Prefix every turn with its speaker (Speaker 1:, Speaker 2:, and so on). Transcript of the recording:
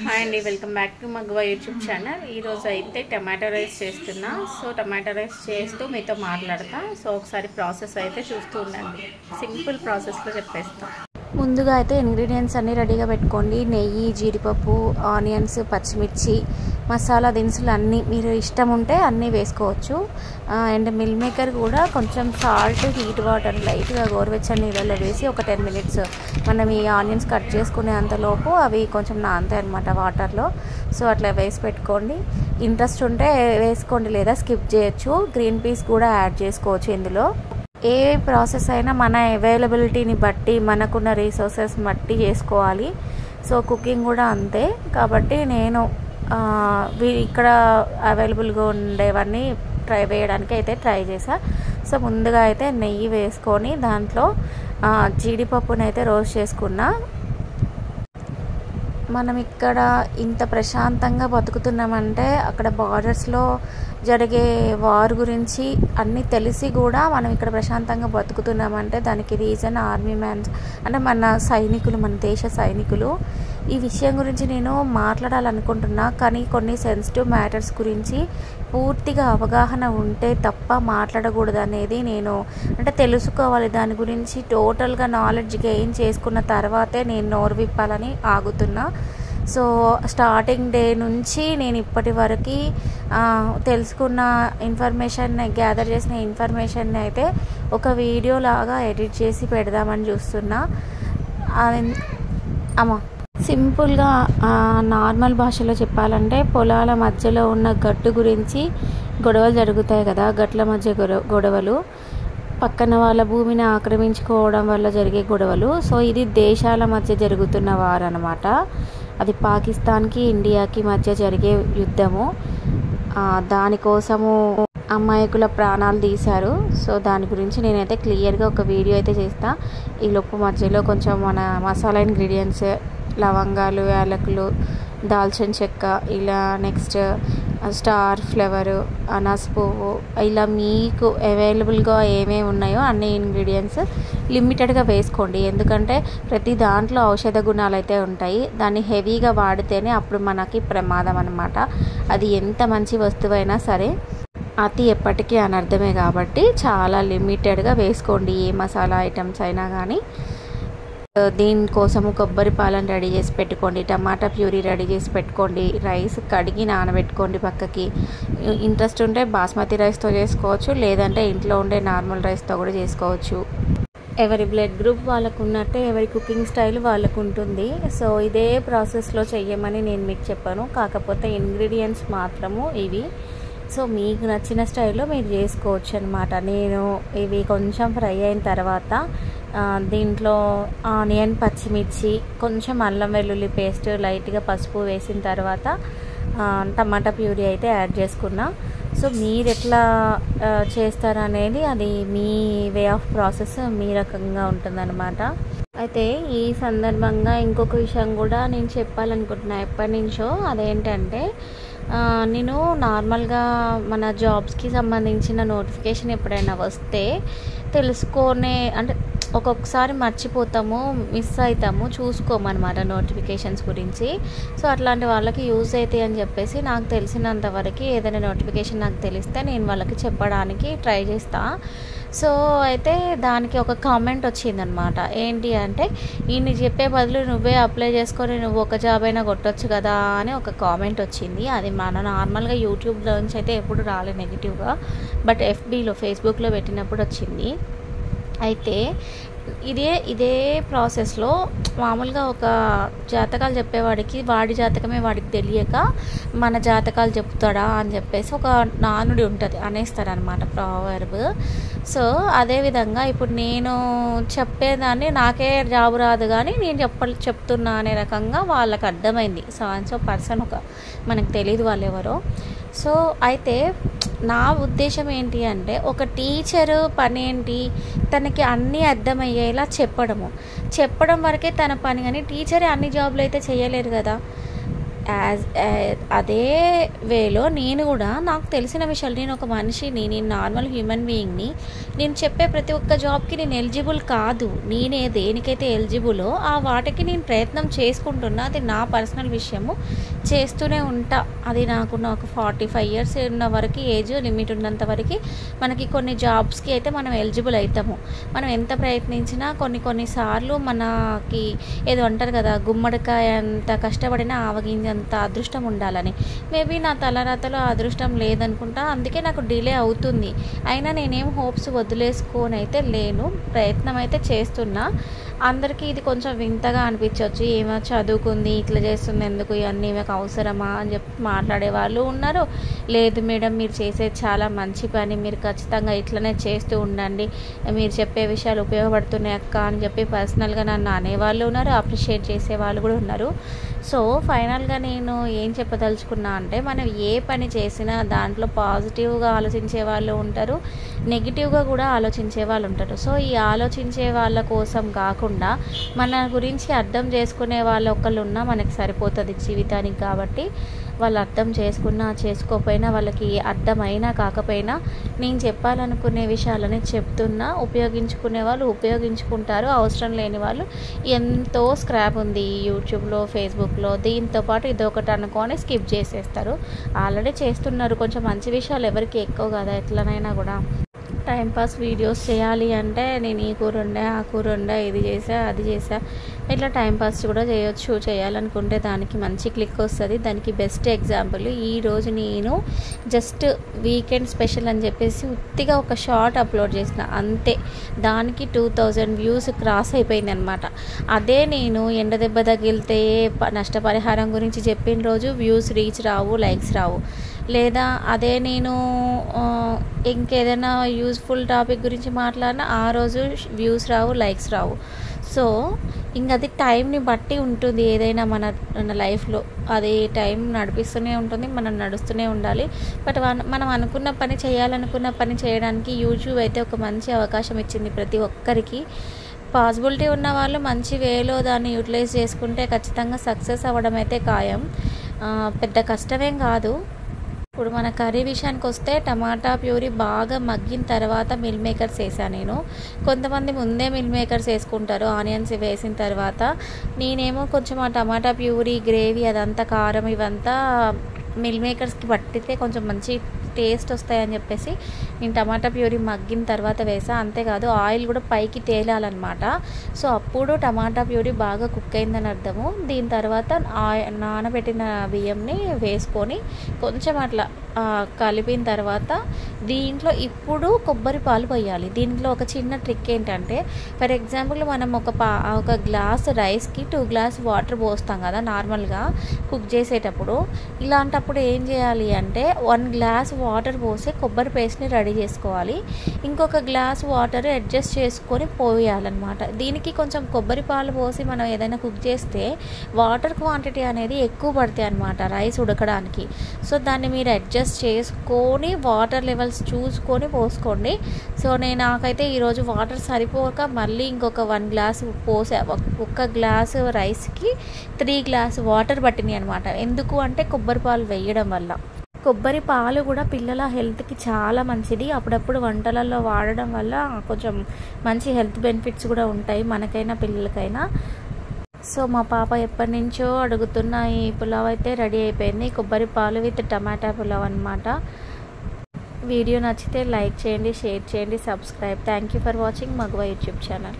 Speaker 1: Hi అండి, welcome back to మగవా YouTube channel. ఈరోజు అయితే టమాటో రైస్ చేస్తున్నా. సో టమాటో రైస్ చేస్తూ మీతో మాట్లాడతా. సో ఒకసారి ప్రాసెస్ అయితే చూస్తూ ఉండండి. సింపుల్ ప్రాసెస్లో చెప్పేస్తా. ముందుగా అయితే ఇంగ్రీడియంట్స్ అన్నీ రెడీగా పెట్టుకోండి. నెయ్యి, జీడిపప్పు, ఆనియన్స్, పచ్చిమిర్చి, మసాలా దినుసులు అన్నీ మీరు ఇష్టం ఉంటే అన్నీ వేసుకోవచ్చు. అండ్ మిల్ మేకర్ కూడా కొంచెం సాల్ట్, హీట్ వాటర్ లైట్గా గోరువెచ్చని నీళ్ళలో వేసి ఒక 10 మినిట్స్ మనం ఈ ఆనియన్స్ కట్ చేసుకునే అంతలోపు అవి కొంచెం నానతాయి అన్నమాట వాటర్లో. సో అట్లా వేసి పెట్టుకోండి. ఇంట్రెస్ట్ ఉంటే వేసుకోండి, లేదా స్కిప్ చేయొచ్చు. గ్రీన్ పీస్ కూడా యాడ్ చేసుకోవచ్చు ఇందులో. ఏ ప్రాసెస్ అయినా మన అవైలబిలిటీని బట్టి, మనకున్న రీసోర్సెస్ బట్టి చేసుకోవాలి. సో కుకింగ్ కూడా అంతే. కాబట్టి నేను ఇక్కడ అవైలబుల్గా ఉండేవన్నీ వేయడానికి అయితే ట్రై చేశా. సో ముందుగా అయితే నెయ్యి వేసుకొని దాంట్లో జీడిపప్పుని అయితే రోస్ట్ చేసుకున్నా. మనం ఇక్కడ ఇంత ప్రశాంతంగా బతుకుతున్నామంటే అక్కడ బార్డర్స్లో జరిగే వార్ గురించి అన్నీ తెలిసి కూడా మనం ఇక్కడ ప్రశాంతంగా బతుకుతున్నామంటే దానికి రీజన్ ఆర్మీ మ్యాన్స్, అంటే మన సైనికులు, మన దేశ సైనికులు. ఈ విషయం గురించి నేను మాట్లాడాలనుకుంటున్నా, కానీ కొన్ని సెన్సిటివ్ మ్యాటర్స్ గురించి పూర్తిగా అవగాహన ఉంటే తప్ప మాట్లాడకూడదు అనేది నేను తెలుసుకోవాలి. దాని గురించి టోటల్గా నాలెడ్జ్ గెయిన్ చేసుకున్న తర్వాతే నేను నోరు విప్పాలని ఆగుతున్నా. సో స్టార్టింగ్ డే నుంచి నేను ఇప్పటి వరకు తెలుసుకున్న ఇన్ఫర్మేషన్, గ్యాదర్ చేసిన ఇన్ఫర్మేషన్ అయితే ఒక వీడియో లాగా ఎడిట్ చేసి పెడదామని చూస్తున్నా. సింపుల్గా నార్మల్ భాషలో చెప్పాలంటే పొలాల మధ్యలో ఉన్న గట్టు గురించి గొడవలు జరుగుతాయి కదా, గట్ల మధ్య గొడవలు, పక్కన వాళ్ళ భూమిని ఆక్రమించుకోవడం వల్ల జరిగే గొడవలు. సో ఇది దేశాల మధ్య జరుగుతున్న వారు అనమాట. అది పాకిస్తాన్కి, ఇండియాకి మధ్య జరిగే యుద్ధము. దానికోసము అమాయకుల ప్రాణాలు తీశారు. సో దాని గురించి నేనైతే క్లియర్గా ఒక వీడియో అయితే చేస్తా. ఈ లోపు మధ్యలో కొంచెం మన మసాలా ఇంగ్రీడియంట్స్, లవంగాలు, యాలకులు, దాల్చిన చెక్క, ఇలా నెక్స్ట్ స్టార్ ఫ్లవరు, అనాస పువ్వు, ఇలా మీకు అవైలబుల్గా ఏమేమి ఉన్నాయో అన్ని ఇంగ్రీడియంట్స్ లిమిటెడ్గా వేసుకోండి. ఎందుకంటే ప్రతి దాంట్లో ఔషధ గుణాలు అయితే ఉంటాయి. దాన్ని హెవీగా వాడితేనే అప్పుడు మనకి ప్రమాదం అన్నమాట. అది ఎంత మంచి వస్తువైనా సరే అతి ఎప్పటికీ అనర్థమే. కాబట్టి చాలా లిమిటెడ్గా వేసుకోండి ఏ మసాలా ఐటమ్స్ అయినా కానీ. దీనికోసము కొబ్బరి పాలను రెడీ చేసి పెట్టుకోండి, టమాటా ప్యూరీ రెడీ చేసి పెట్టుకోండి, రైస్ కడిగి నానబెట్టుకోండి పక్కకి. ఇంట్రెస్ట్ ఉంటే బాస్మతి రైస్తో చేసుకోవచ్చు, లేదంటే ఇంట్లో ఉండే నార్మల్ రైస్తో కూడా చేసుకోవచ్చు. ఎవరి బ్లడ్ గ్రూప్ వాళ్ళకు ఉన్నట్టే ఎవరి కుకింగ్ స్టైల్ వాళ్ళకు ఉంటుంది. సో ఇదే ప్రాసెస్లో చెయ్యమని నేను మీకు చెప్పాను, కాకపోతే ఇంగ్రీడియంట్స్ మాత్రము ఇవి. సో మీకు నచ్చిన స్టైల్లో మీరు చేసుకోవచ్చు అనమాట. నేను ఇవి కొంచెం ఫ్రై అయిన తర్వాత దీంట్లో ఆనియన్, పచ్చిమిర్చి, కొంచెం అల్లం వెల్లుల్లి పేస్ట్, లైట్గా పసుపు వేసిన తర్వాత టమాటా ప్యూరీ అయితే యాడ్ చేసుకున్నా. సో మీరు ఎట్లా చేస్తారనేది అది మీ వే ఆఫ్ ప్రాసెస్ మీ రకంగా ఉంటుందన్నమాట. అయితే ఈ సందర్భంగా ఇంకొక విషయం కూడా నేను చెప్పాలనుకుంటున్నా ఎప్పటి నుంచో. అదేంటంటే నేను నార్మల్గా మన జాబ్స్కి సంబంధించిన నోటిఫికేషన్ ఎప్పుడైనా వస్తే ఒక్కొక్కసారి మర్చిపోతాము, మిస్ అవుతాము, చూసుకోమన్నమాట నోటిఫికేషన్స్ గురించి. సో అట్లాంటి వాళ్ళకి యూజ్ అవుతాయి అని చెప్పేసి నాకు తెలిసినంత వరకు ఏదైనా నోటిఫికేషన్ నాకు తెలిస్తే నేను వాళ్ళకి చెప్పడానికి ట్రై చేస్తా. సో అయితే దానికి ఒక కామెంట్ వచ్చిందనమాట. ఏంటి అంటే, ఈయన చెప్పే బదులు నువ్వే అప్లై చేసుకొని నువ్వు ఒక జాబ్ అయినా కొట్టొచ్చు కదా అని ఒక కామెంట్ వచ్చింది. అది మన నార్మల్గా యూట్యూబ్లో నుంచి అయితే ఎప్పుడు రాలేదు నెగిటివ్గా, బట్ FBలో, ఫేస్బుక్లో పెట్టినప్పుడు వచ్చింది. అయితే ఇదే ప్రాసెస్లో మామూలుగా ఒక జాతకాలు చెప్పేవాడికి వాడి జాతకమే వాడికి తెలియక మన జాతకాలు చెప్తాడా అని చెప్పేసి ఒక నానుడి ఉంటుంది, అనేస్తారనమాట, ప్రావర్బ్. సో అదేవిధంగా ఇప్పుడు నేను చెప్పేదాన్ని నాకే జాబు రాదు కానీ నేను చెప్తున్నా అనే రకంగా వాళ్ళకి అర్థమైంది. సో పర్సన్ మనకు తెలియదు వాళ్ళు ఎవరో. సో అయితే నా ఉద్దేశం ఏంటి అంటే, ఒక టీచర్ పని ఏంటి, తనకి అన్నీ అర్థమయ్యేలా చెప్పడం వరకే తన పని. కానీ టీచరే అన్ని జాబులు అయితే చేయలేరు కదా. అదే వేలో నేను కూడా నాకు తెలిసిన విషయాలు, నేను ఒక మనిషిని, నేను నార్మల్ హ్యూమన్ బీయింగ్ని, నేను చెప్పే ప్రతి ఒక్క జాబ్కి నేను ఎలిజిబుల్ కాదు. నేనే దేనికైతే ఎలిజిబులో ఆ వాటికి నేను ప్రయత్నం చేసుకుంటున్నా. అది నా పర్సనల్ విషయము, చేస్తూనే ఉంటా. అది నాకు 45 ఇయర్స్ ఉన్న వరకు ఏజ్ లిమిట్ ఉన్నంత వరకు మనకి కొన్ని జాబ్స్కి అయితే మనం ఎలిజిబుల్ అవుతాము. మనం ఎంత ప్రయత్నించినా కొన్నిసార్లు మనకి ఏదో అంటారు కదా, గుమ్మడికాయ అంత కష్టపడినా ఆవగింజంత అదృష్టం ఉండాలని. మేబీ నా తలరాతలో అదృష్టం లేదనుకుంటా, అందుకే నాకు డిలే అవుతుంది. అయినా నేనేం హోప్స్ వదిలేసుకొని అయితే లేను, ప్రయత్నం అయితే చేస్తున్నా. అందరికీ ఇది కొంచెం వింతగా అనిపించవచ్చు, ఏమో చదువుకుంది ఇట్లా చేస్తుంది ఎందుకు, ఇవన్నీ మీకు అవసరమా అని చెప్పి మాట్లాడే వాళ్ళు ఉన్నారు. లేదు మేడం, మీరు చేసేది చాలా మంచి పని, మీరు ఖచ్చితంగా ఇట్లనే చేస్తూ ఉండండి, మీరు చెప్పే విషయాలు ఉపయోగపడుతున్నాయి అక్క అని చెప్పి పర్సనల్గా నన్ను అనేవాళ్ళు ఉన్నారు, అప్రిషియేట్ చేసే వాళ్ళు కూడా ఉన్నారు. సో ఫైనల్గా నేను ఏం చెప్పదలుచుకున్నా అంటే, మనం ఏ పని చేసినా దాంట్లో పాజిటివ్గా ఆలోచించే వాళ్ళు ఉంటారు, నెగిటివ్గా కూడా ఆలోచించే వాళ్ళు ఉంటారు. సో ఈ ఆలోచించే వాళ్ళ కోసం కాకుండా మన గురించి అర్థం చేసుకునే వాళ్ళు ఒకళ్ళు ఉన్నా మనకి సరిపోతుంది జీవితానికి. కాబట్టి వాళ్ళు అర్థం చేసుకున్నా చేసుకోకపోయినా, వాళ్ళకి అర్థమైనా కాకపోయినా నేను చెప్పాలనుకునే విషయాలని చెప్తున్నా. ఉపయోగించుకునే వాళ్ళు ఉపయోగించుకుంటారు, అవసరం లేని వాళ్ళు ఎంతో స్క్రాప్ ఉంది యూట్యూబ్లో, ఫేస్బుక్లో, దీంతో పాటు ఇదొకటి అనుకొని స్కిప్ చేసేస్తారు. ఆల్రెడీ చేస్తున్నారు. కొంచెం మంచి విషయాలు ఎవరికి ఎక్కువ కదా, ఎట్లనైనా కూడా టైంపాస్ వీడియోస్ చేయాలి అంటే నేను ఈ కూర వండా, ఆ కూర వండా, ఇది చేసా, అది చేసా, ఇట్లా టైంపాస్ కూడా చేయొచ్చు. చేయాలనుకుంటే దానికి మంచి క్లిక్ వస్తుంది. దానికి బెస్ట్ ఎగ్జాంపుల్ ఈరోజు నేను జస్ట్ వీకెండ్ స్పెషల్ అని చెప్పేసి ఉత్తిగా ఒక షార్ట్ అప్లోడ్ చేసిన అంతే, దానికి 2000 వ్యూస్ క్రాస్ అయిపోయింది అనమాట. అదే నేను ఎండ దెబ్బ తగిలితే నష్టపరిహారం గురించి చెప్పిన రోజు వ్యూస్ రీచ్ రావు, లైక్స్ రావు. లేదా అదే నేను ఇంకేదైనా యూజ్ఫుల్ టాపిక్ గురించి మాట్లాడినా ఆ రోజు వ్యూస్ రావు, లైక్స్ రావు. సో ఇంక అది టైంని బట్టి ఉంటుంది. ఏదైనా మన లైఫ్లో అది టైం నడిపిస్తూనే ఉంటుంది, మనం నడుస్తూనే ఉండాలి. బట్ మనం అనుకున్న పని, చేయాలనుకున్న పని చేయడానికి యూట్యూబ్ అయితే ఒక మంచి అవకాశం ఇచ్చింది ప్రతి ఒక్కరికి. పాసిబిలిటీ ఉన్న వాళ్ళు మంచి వేలో దాన్ని యూటిలైజ్ చేసుకుంటే ఖచ్చితంగా సక్సెస్ అవ్వడం అయితే ఖాయం. పెద్ద కష్టమేం కాదు. ఇప్పుడు మన కర్రీ విషయానికి వస్తే టమాటా ప్యూరీ బాగా మగ్గిన తర్వాత మిల్ మేకర్స్ వేసాను నేను. కొంతమంది ముందే మిల్ మేకర్స్ వేసుకుంటారు ఆనియన్స్ వేసిన తర్వాత. నేనేమో కొంచెం ఆ టమాటా ప్యూరీ, గ్రేవీ, అదంతా కారం ఇవంతా మిల్ మేకర్స్కి పట్టితే కొంచెం మంచి టేస్ట్ వస్తాయని చెప్పేసి నేను టమాటా ప్యూరీ మగ్గిన తర్వాత వేసా. అంతేకాదు ఆయిల్ కూడా పైకి తేలాలన్నమాట. సో అప్పుడు టమాటా ప్యూరీ బాగా కుక్ అయిందని అర్థము. దీని తర్వాత నానబెట్టిన బియ్యంని వేసుకొని కొంచెం అట్లా కలిపిన తర్వాత దీంట్లో ఇప్పుడు కొబ్బరి పాలు పోయాలి. దీంట్లో ఒక చిన్న ట్రిక్ ఏంటంటే, ఫర్ ఎగ్జాంపుల్ మనం ఒక గ్లాస్ రైస్కి 2 గ్లాస్ వాటర్ పోస్తాం కదా నార్మల్గా కుక్ చేసేటప్పుడు. ఇలాంటప్పుడు ఏం చేయాలి అంటే 1 గ్లాస్ వాటర్ పోసి కొబ్బరి పేస్ట్ని రెడీ చేసుకోవాలి. ఇంకొక గ్లాస్ వాటర్ అడ్జస్ట్ చేసుకొని పోయాలన్నమాట. దీనికి కొంచెం కొబ్బరి పాలు పోసి మనం ఏదైనా కుక్ చేస్తే వాటర్ క్వాంటిటీ అనేది ఎక్కువ పడతాయి అన్నమాట రైస్ ఉడకడానికి. సో దాన్ని మీరు అడ్జస్ట్ చేసుకొని వాటర్ లెవెల్స్ చూసుకొని పోసుకోండి. సో నాకైతే ఈరోజు వాటర్ సరిపోక మళ్ళీ ఇంకొక 1 గ్లాస్ పోసా. ఒక్క గ్లాసు రైస్కి 3 గ్లాస్ వాటర్ పట్టినాయి అనమాట. ఎందుకు అంటే కొబ్బరి పాలు వేయడం వల్ల. కొబ్బరి పాలు కూడా పిల్లల హెల్త్కి చాలా మంచిది. అప్పుడప్పుడు వంటలలో వాడడం వల్ల కొంచెం మంచి హెల్త్ బెనిఫిట్స్ కూడా ఉంటాయి మనకైనా పిల్లలకైనా. సో మా పాప ఎప్పటి నుంచో అడుగుతున్న ఈ పులావ్ అయితే రెడీ అయిపోయింది. కొబ్బరి పాలు విత్ టమాటా పులావ్ అన్నమాట. వీడియో నచ్చితే లైక్ చేయండి, షేర్ చేయండి, subscribe. Thank you for watching Maguva YouTube channel.